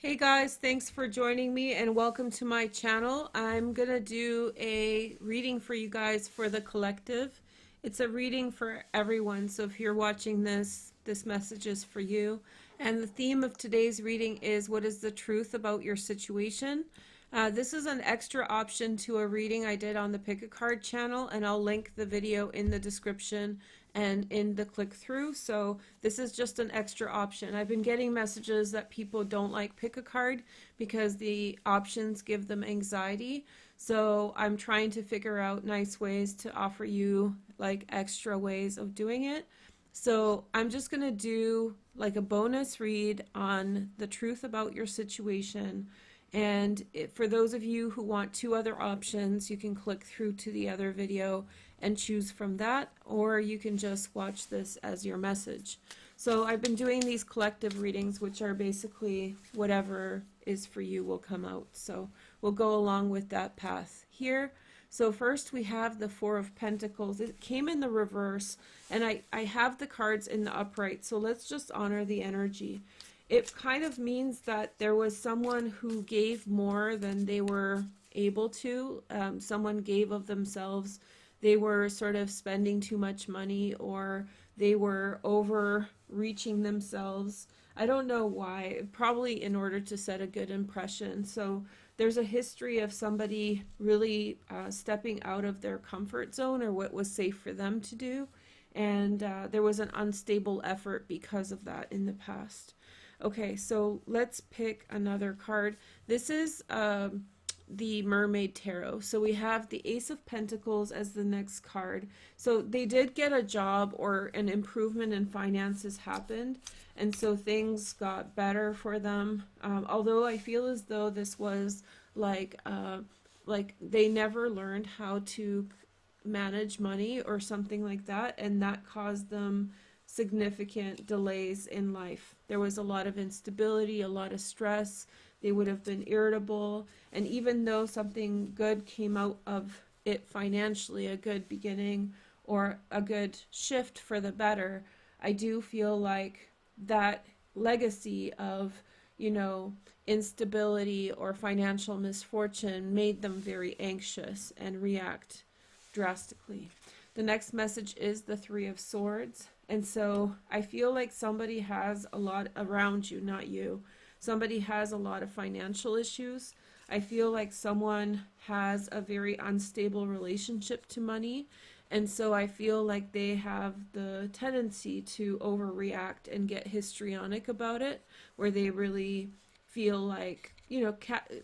Hey guys, thanks for joining me and welcome to my channel. I'm gonna do a reading for you guys for the collective. It's a reading for everyone, so if you're watching this message is for you. And the theme of today's reading is what is the truth about your situation? This is an extra option to a reading I did on the Pick a Card channel, and I'll link the video in the description and in the click through. So this is just an extra option. I've been getting messages that people don't like Pick a Card because the options give them anxiety. So I'm trying to figure out nice ways to offer you like extra ways of doing it. So I'm just going to do like a bonus read on the truth about your situation. And for those of you who want two other options, you can click through to the other video and choose from that, or you can just watch this as your message. So I've been doing these collective readings, which are basically whatever is for you will come out. So we'll go along with that path here. So first we have the Four of Pentacles. It came in the reverse, and I have the cards in the upright. So let's just honor the energy. It kind of means that there was someone who gave more than they were able to. Someone gave of themselves. They were sort of spending too much money, or they were overreaching themselves. I don't know why, probably in order to set a good impression. So there's a history of somebody really stepping out of their comfort zone or what was safe for them to do. And there was an unstable effort because of that in the past. Okay, so let's pick another card. This is the Mermaid Tarot. So we have the Ace of Pentacles as the next card. So they did get a job, or an improvement in finances happened, and so things got better for them. Although I feel as though this was like they never learned how to manage money or something like that, and that caused them significant delays in life. There was a lot of instability, a lot of stress. They would have been irritable, and even though something good came out of it financially, a good beginning or a good shift for the better, I do feel like that legacy of, instability or financial misfortune made them very anxious and react drastically. The next message is the Three of Swords. And so I feel like somebody has a lot around you, not you. Somebody has a lot of financial issues. I feel like someone has a very unstable relationship to money. And so I feel like they have the tendency to overreact and get histrionic about it, where they really feel like,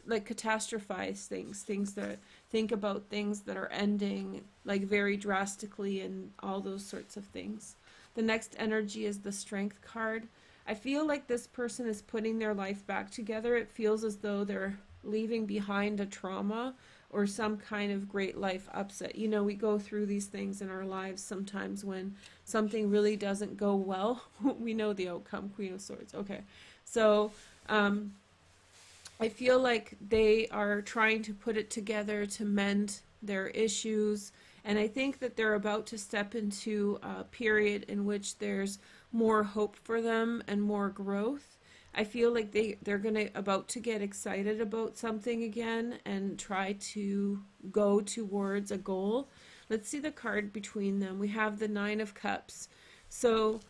like catastrophize things that think about things that are ending like very drastically and all those sorts of things. The next energy is the Strength card. I feel like this person is putting their life back together. It feels as though they're leaving behind a trauma or some kind of great life upset. We go through these things in our lives sometimes when something really doesn't go well. We know the outcome, Queen of Swords. Okay, so I feel like they are trying to put it together to mend their issues. And I think that they're about to step into a period in which there's more hope for them and more growth. I feel like they're about to get excited about something again and try to go towards a goal. Let's see the card between them. We have the Nine of Cups. So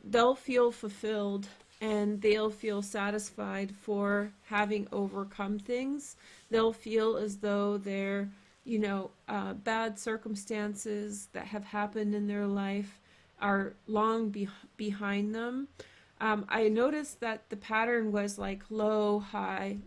they'll feel fulfilled and they'll feel satisfied for having overcome things. They'll feel as though they're bad circumstances that have happened in their life are long behind them. I noticed that the pattern was like low, high,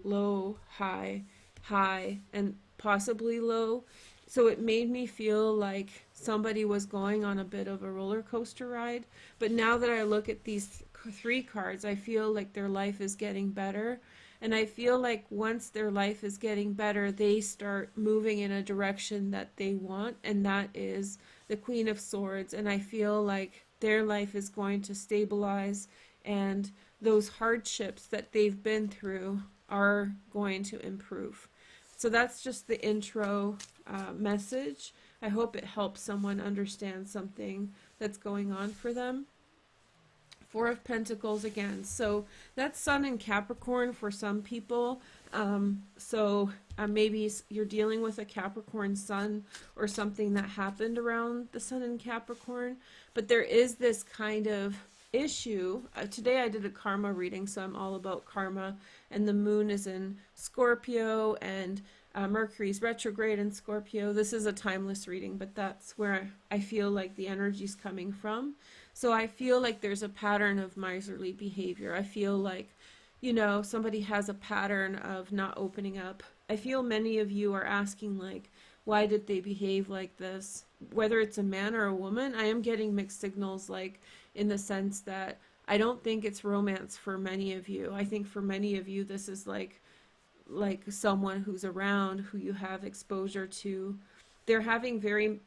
high, and possibly low. So it made me feel like somebody was going on a bit of a roller coaster ride. But now that I look at these three cards, I feel like their life is getting better. And I feel like once their life is getting better, they start moving in a direction that they want, and that is the Queen of Swords. And I feel like their life is going to stabilize, and those hardships that they've been through are going to improve. So that's just the intro message. I hope it helps someone understand something that's going on for them. Four of Pentacles again. So that's Sun in Capricorn for some people. Maybe you're dealing with a Capricorn Sun or something that happened around the Sun in Capricorn. But there is this kind of issue. Today I did a karma reading, so I'm all about karma. And the moon is in Scorpio, and Mercury's retrograde in Scorpio. This is a timeless reading, but that's where I feel like the energy's coming from. So I feel like there's a pattern of miserly behavior. I feel like, somebody has a pattern of not opening up. I feel many of you are asking, like, why did they behave like this? Whether it's a man or a woman, I am getting mixed signals, like, in the sense that I don't think it's romance for many of you. I think for many of you, this is like someone who's around, who you have exposure to. They're having very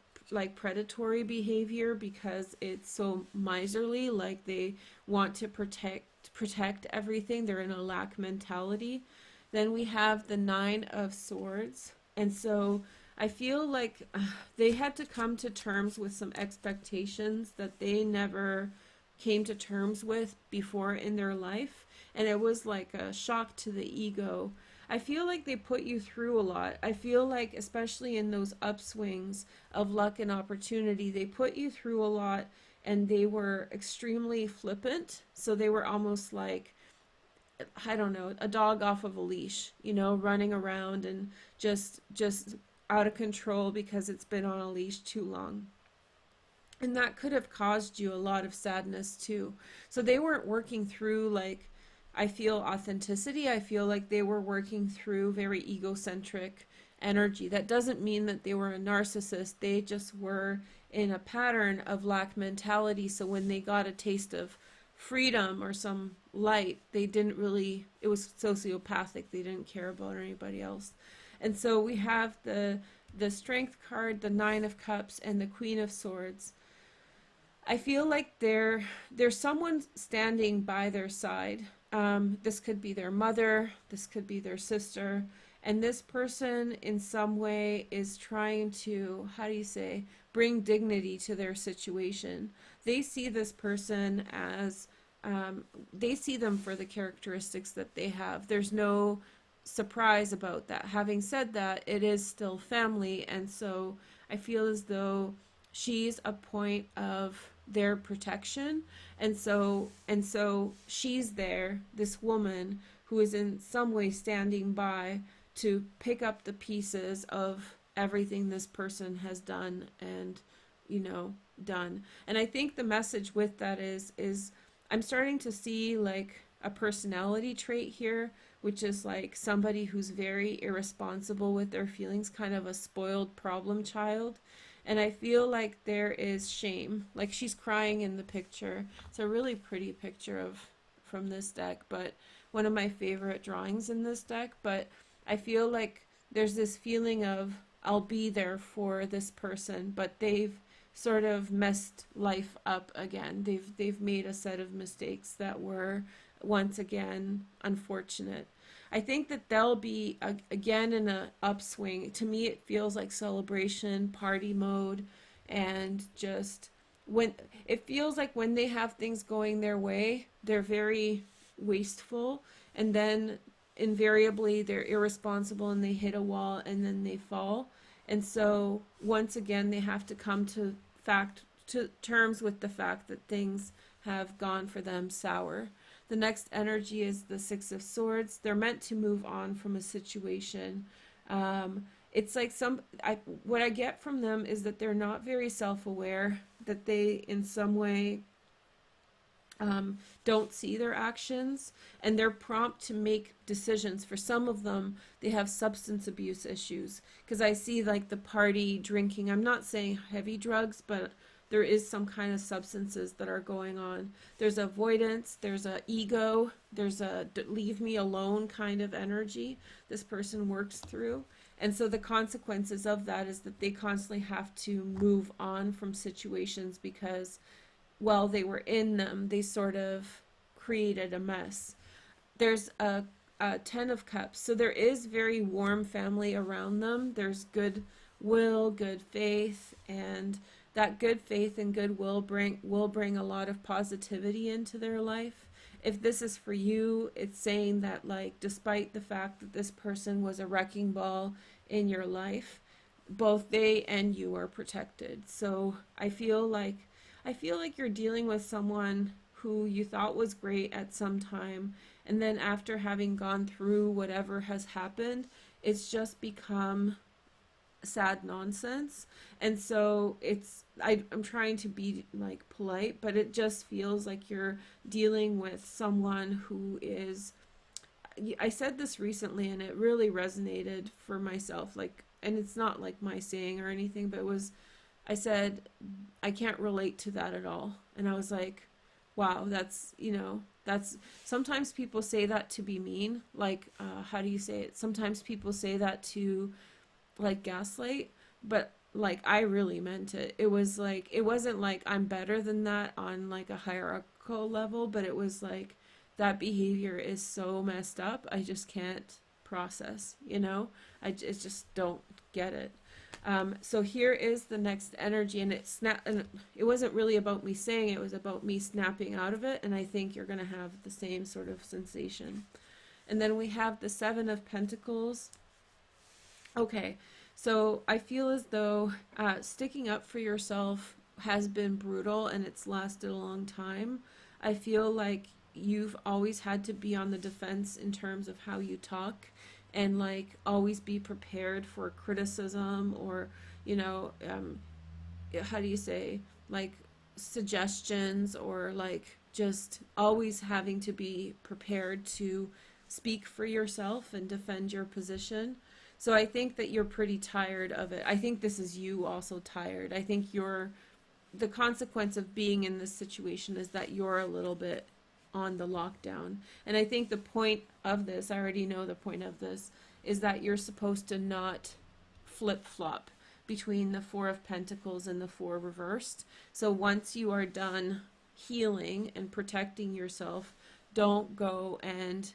predatory behavior because it's so miserly, like they want to protect everything. They're in a lack mentality. Then we have the Nine of Swords, and so I feel like they had to come to terms with some expectations that they never came to terms with before in their life, and it was like a shock to the ego. I feel like they put you through a lot. I feel like, especially in those upswings of luck and opportunity, they put you through a lot, and they were extremely flippant. So they were almost like, I don't know, a dog off of a leash, running around and just out of control because it's been on a leash too long. And that could have caused you a lot of sadness too. So they weren't working through, I feel, authenticity. I feel like they were working through very egocentric energy. That doesn't mean that they were a narcissist. They just were in a pattern of lack mentality. So when they got a taste of freedom or some light, they didn't really, it was sociopathic. They didn't care about anybody else. And so we have the Strength card, the Nine of Cups, and the Queen of Swords. I feel like there's someone standing by their side. This could be their mother, this could be their sister, and this person in some way is trying to, bring dignity to their situation. They see this person as, they see them for the characteristics that they have. There's no surprise about that. Having said that, it is still family, and so I feel as though she's a point of their protection, and so she's there, this woman who is in some way standing by to pick up the pieces of everything this person has done and done. And I think the message with that is I'm starting to see like a personality trait here, which is like somebody who's very irresponsible with their feelings, kind of a spoiled problem child. And I feel like there is shame. Like she's crying in the picture. It's a really pretty picture from this deck, but one of my favorite drawings in this deck. But I feel like there's this feeling of I'll be there for this person, but they've sort of messed life up again. They've made a set of mistakes that were once again unfortunate. I think that they'll be again in an upswing. To me, it feels like celebration, party mode, and just when it feels like when they have things going their way, they're very wasteful, and then invariably they're irresponsible and they hit a wall and then they fall. And so once again, they have to come to terms with the fact that things have gone for them sour. The next energy is the Six of Swords. They're meant to move on from a situation. It's like what I get from them is that they're not very self-aware, that they in some way don't see their actions, and they're prompt to make decisions. For some of them, they have substance abuse issues, because I see like the party drinking. I'm not saying heavy drugs, but there is some kind of substances that are going on. There's avoidance, there's a ego, there's a leave me alone kind of energy this person works through. And so the consequences of that is that they constantly have to move on from situations because while they were in them, they sort of created a mess. There's a Ten of Cups. So there is very warm family around them. There's good will, good faith, and that good faith and goodwill will bring a lot of positivity into their life. If this is for you, it's saying that, like, despite the fact that this person was a wrecking ball in your life, both they and you are protected. So I feel like you're dealing with someone who you thought was great at some time, and then after having gone through whatever has happened, it's just become sad nonsense. And so I'm trying to be like polite, but it just feels like you're dealing with someone who is, I said this recently and it really resonated for myself, like, and it's not like my saying or anything, but it was, I said, I can't relate to that at all. And I was like, wow, that's sometimes people say that to be mean. Like, how do you say it? Sometimes people say that to, like, gaslight, but like I really meant it. It was like, it wasn't like I'm better than that on like a hierarchical level, but it was like that behavior is so messed up. I just can't process, it just don't get it. So here is the next energy, and it wasn't really about me saying it was about me snapping out of it, and I think you're going to have the same sort of sensation. And then we have the Seven of Pentacles. Okay, so I feel as though sticking up for yourself has been brutal and it's lasted a long time. I feel like you've always had to be on the defense in terms of how you talk, and like always be prepared for criticism, or, how do you say, like, suggestions, or like just always having to be prepared to speak for yourself and defend your position. So I think that you're pretty tired of it. I think this is you also tired. I think the consequence of being in this situation is that you're a little bit on the lockdown. And I think the point of this, I already know the point of this, is that you're supposed to not flip-flop between the Four of Pentacles and the Four reversed. So once you are done healing and protecting yourself, don't go and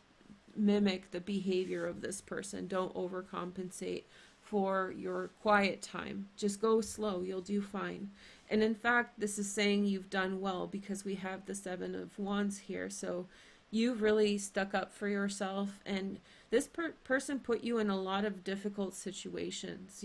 mimic the behavior of this person. Don't overcompensate for your quiet time. Just go slow. You'll do fine. And in fact, this is saying you've done well, because we have the Seven of Wands here. So you've really stuck up for yourself, and this person put you in a lot of difficult situations,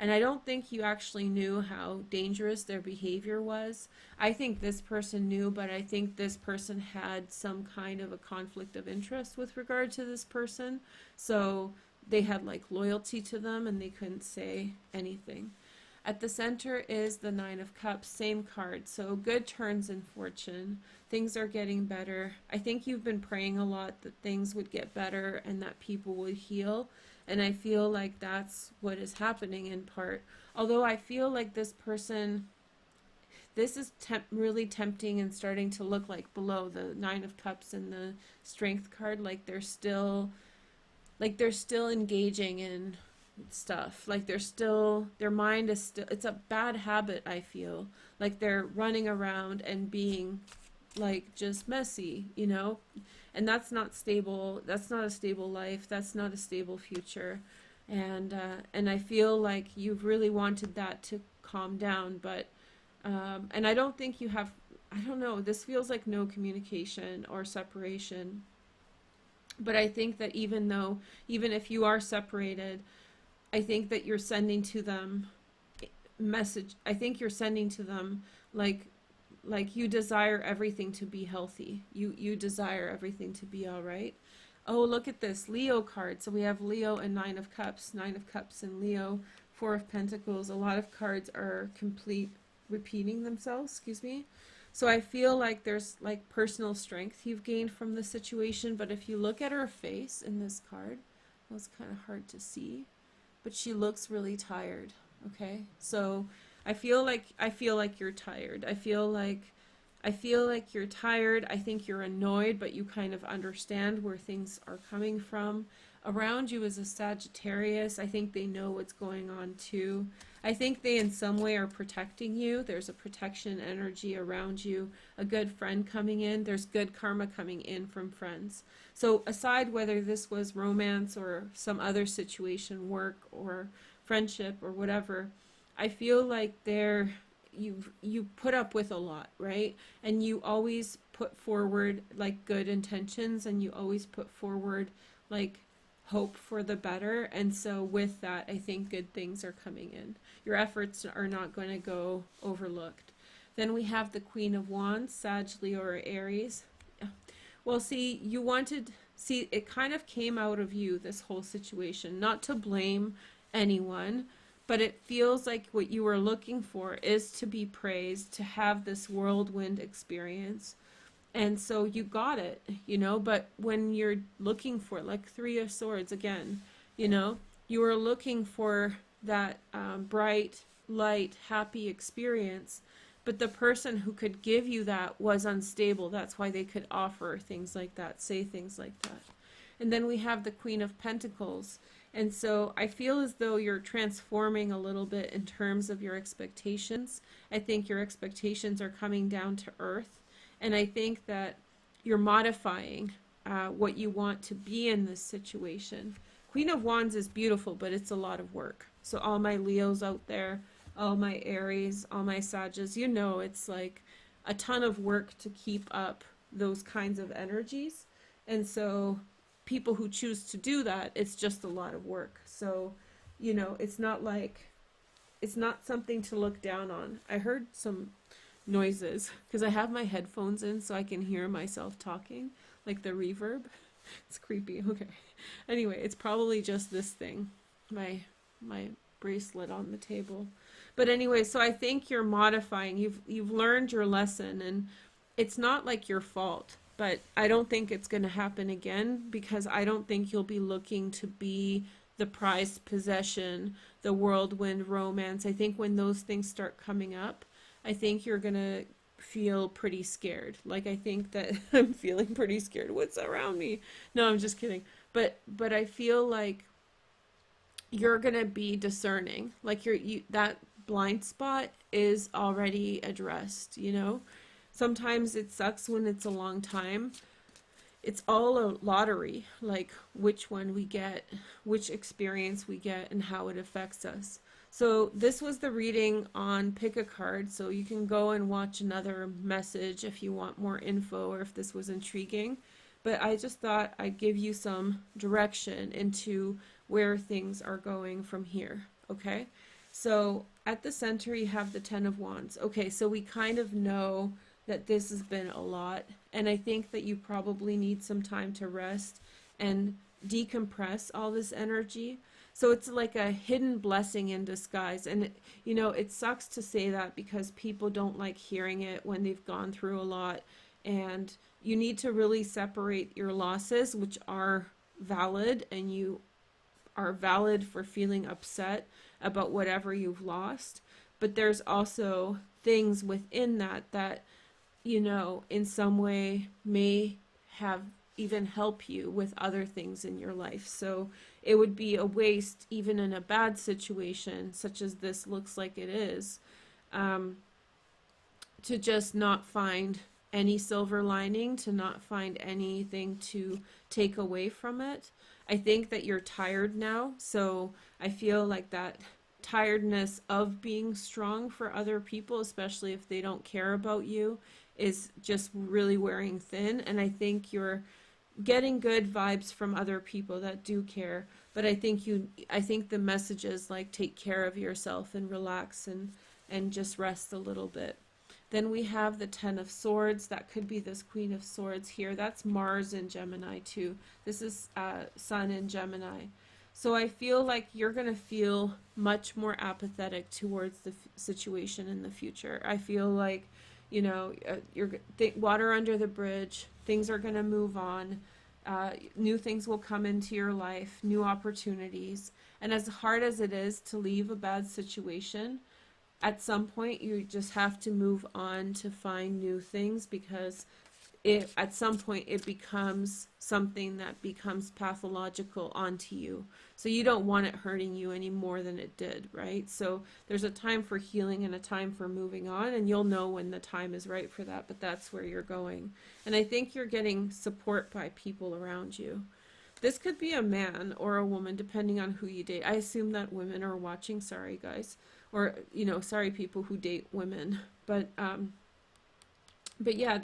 and I don't think you actually knew how dangerous their behavior was. I think this person knew, but I think this person had some kind of a conflict of interest with regard to this person. So they had like loyalty to them and they couldn't say anything. At the center is the Nine of Cups, same card. So good turns in fortune. Things are getting better. I think you've been praying a lot that things would get better and that people would heal. And I feel like that's what is happening in part. Although I feel like this person, this is really tempting and starting to look like below the Nine of Cups and the Strength card. Like they're still engaging in stuff. Like their mind is still, it's a bad habit, I feel. Like they're running around and being like just messy, and that's not stable. That's not a stable life. That's not a stable future. And I feel like you've really wanted that to calm down, but and I don't think you have, I don't know, this feels like no communication or separation. But I think that even if you are separated, I think that you're sending to them message. I think you're sending to them like you desire everything to be healthy. You desire everything to be all right. Oh, look at this Leo card. So we have Leo and Nine of Cups and Leo, Four of Pentacles. A lot of cards are repeating themselves, excuse me. So I feel like there's like personal strength you've gained from the situation, but if you look at her face in this card, well, it's kind of hard to see, but she looks really tired. Okay, so I feel like you're tired. I feel like you're tired. I think you're annoyed, but you kind of understand where things are coming from. Around you is a Sagittarius. I think they know what's going on too. I think they in some way are protecting you. There's a protection energy around you, a good friend coming in. There's good karma coming in from friends. So aside whether this was romance or some other situation, work or friendship or whatever, I feel like you put up with a lot, right? And you always put forward like good intentions, and you always put forward like hope for the better. And so with that, I think good things are coming in. Your efforts are not going to go overlooked. Then we have the Queen of Wands, Sag, Leo, or Aries. Well, see, it kind of came out of you, this whole situation. Not to blame anyone, but it feels like what you were looking for is to be praised, to have this whirlwind experience. And so you got it, but when you're looking for, like Three of Swords again, you were looking for that bright, light, happy experience, but the person who could give you that was unstable. That's why they could offer things like that, say things like that. And then we have the Queen of Pentacles. And so I feel as though you're transforming a little bit in terms of your expectations. I think your expectations are coming down to earth. And I think that you're modifying what you want to be in this situation. Queen of Wands is beautiful, but it's a lot of work. So all my Leos out there, all my Aries, all my Sages, it's like a ton of work to keep up those kinds of energies. And so people who choose to do that, it's just a lot of work. So, it's not something to look down on. I heard some noises because I have my headphones in so I can hear myself talking, like the reverb. It's creepy. Okay. Anyway, it's probably just this thing, my bracelet on the table. But anyway, so I think you're modifying. You've learned your lesson, and it's not like your fault, but I don't think it's going to happen again, because I don't think you'll be looking to be the prized possession, the whirlwind romance. I think when those things start coming up, I think you're going to feel pretty scared. Like, I think that I'm feeling pretty scared. What's around me? No, I'm just kidding. But I feel like you're going to be discerning. Like that blind spot is already addressed, Sometimes it sucks when it's a long time. It's all a lottery, like which one we get, which experience we get, and how it affects us. So this was the reading on Pick a Card. So you can go and watch another message if you want more info, or if this was intriguing. But I just thought I'd give you some direction into where things are going from here. Okay, so at the center you have the Ten of Wands. Okay, so we kind of know that this has been a lot, and I think that you probably need some time to rest and decompress all this energy. So it's like a hidden blessing in disguise. And it sucks to say that, because people don't like hearing it when they've gone through a lot. And you need to really separate your losses, which are valid, and you are valid for feeling upset about whatever you've lost. But there's also things within that in some way may have even help you with other things in your life. So it would be a waste, even in a bad situation, such as this looks like it is, to just not find any silver lining, to not find anything to take away from it. I think that you're tired now, so I feel like that tiredness of being strong for other people, especially if they don't care about you, is just really wearing thin. And I think you're getting good vibes from other people that do care, but I think the message is like, take care of yourself and relax and just rest a little bit. Then we have the Ten of Swords. That could be this Queen of Swords here. That's Mars in Gemini too. This is Sun in Gemini. So I feel like you're going to feel much more apathetic towards the situation in the future. I feel like you're water under the bridge. Things are going to move on. New things will come into your life, new opportunities. And as hard as it is to leave a bad situation, at some point you just have to move on to find new things, because at some point it becomes something that becomes pathological onto you. So you don't want it hurting you any more than it did, right? So there's a time for healing and a time for moving on, and you'll know when the time is right for that, but that's where you're going. And I think you're getting support by people around you. This could be a man or a woman, depending on who you date. I assume that women are watching. Sorry, guys. or, sorry, people who date women. But yeah,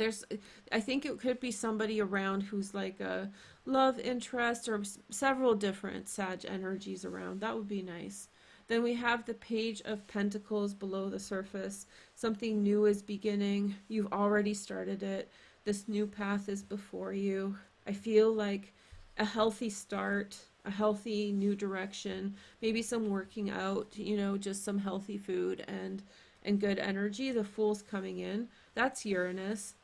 I think it could be somebody around who's like a love interest, or several different Sag energies around. That would be nice. Then we have the Page of Pentacles below the surface. Something new is beginning. You've already started it. This new path is before you. I feel like a healthy start, a healthy new direction, maybe some working out, just some healthy food and good energy. The Fool's coming in. That's Uranus.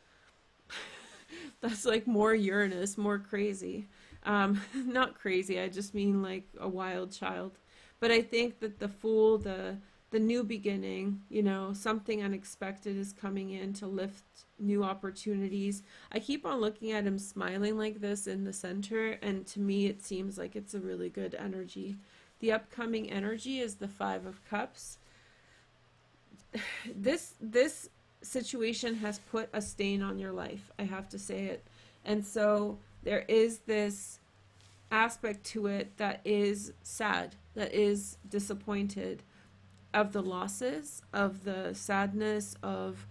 That's like more Uranus, more crazy. Not crazy, I just mean like a wild child. But I think that the Fool, the new beginning, something unexpected is coming in to lift new opportunities. I keep on looking at him smiling like this in the center, and to me it seems like it's a really good energy. The upcoming energy is the Five of Cups. This situation has put a stain on your life, I have to say it. And so there is this aspect to it that is sad, that is disappointed, of the losses, of the sadness, of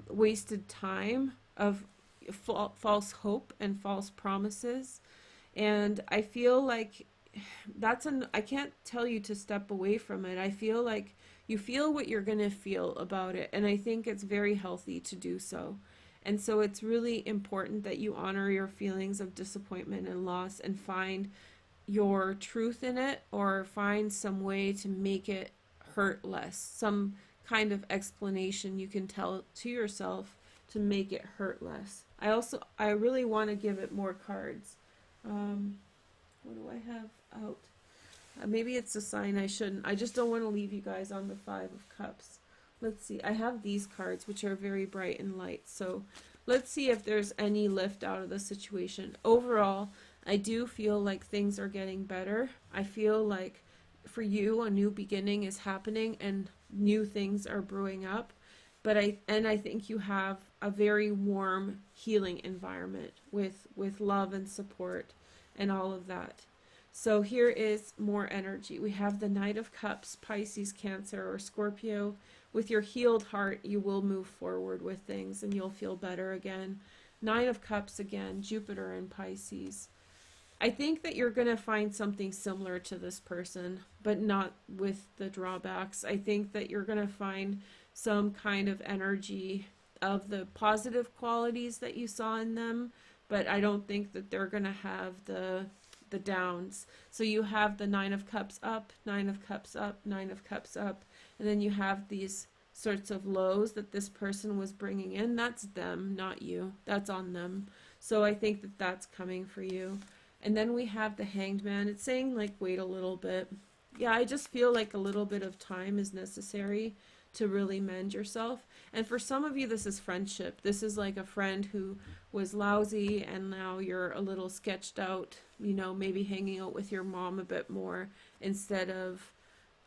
wasted time, of false hope and false promises. And I feel like I can't tell you to step away from it. I feel like you feel what you're going to feel about it, and I think it's very healthy to do so. And so it's really important that you honor your feelings of disappointment and loss and find your truth in it, or find some way to make it hurt less, some kind of explanation you can tell to yourself to make it hurt less. I really want to give it more cards. What do I have out? Maybe it's a sign I shouldn't. I just don't want to leave you guys on the Five of Cups. Let's see. I have these cards, which are very bright and light. So let's see if there's any lift out of the situation. Overall, I do feel like things are getting better. I feel like for you, a new beginning is happening and new things are brewing up. But I think you have a very warm, healing environment with love and support and all of that. So here is more energy. We have the Knight of Cups, Pisces, Cancer, or Scorpio. With your healed heart, you will move forward with things and you'll feel better again. Nine of Cups again, Jupiter and Pisces. I think that you're going to find something similar to this person, but not with the drawbacks. I think that you're going to find some kind of energy of the positive qualities that you saw in them, but I don't think that they're going to have the downs. So you have the Nine of Cups up, Nine of Cups up, Nine of Cups up, and then you have these sorts of lows that this person was bringing in. That's them, not you. That's on them. So I think that that's coming for you. And then we have the Hanged Man. It's saying like wait a little bit. Yeah, I just feel like a little bit of time is necessary to really mend yourself. And for some of you, this is friendship. This is like a friend who was lousy and now you're a little sketched out, maybe hanging out with your mom a bit more instead of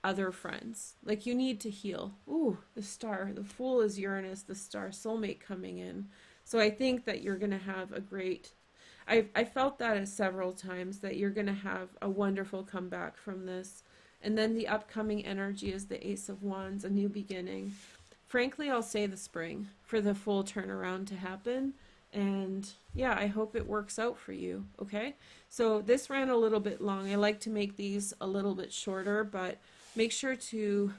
other friends. Like you need to heal. Ooh, the Star. The Fool is Uranus, the Star, Soulmate coming in. So I think that you're going to have a great... I felt that several times, that you're going to have a wonderful comeback from this. And then the upcoming energy is the Ace of Wands, a new beginning. Frankly, I'll say the spring for the full turnaround to happen. And yeah, I hope it works out for you. Okay. So this ran a little bit long. I like to make these a little bit shorter, but make sure to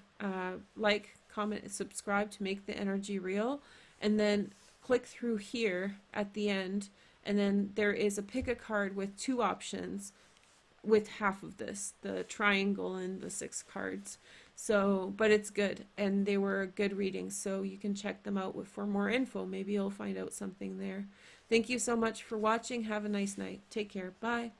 like, comment, and subscribe to make the energy real. And then click through here at the end. And then there is a pick a card with two options with half of this, the triangle and the 6 cards. So, but it's good, and they were good readings, so you can check them out for more info. Maybe you'll find out something there. Thank you so much for watching. Have a nice night. Take care. Bye.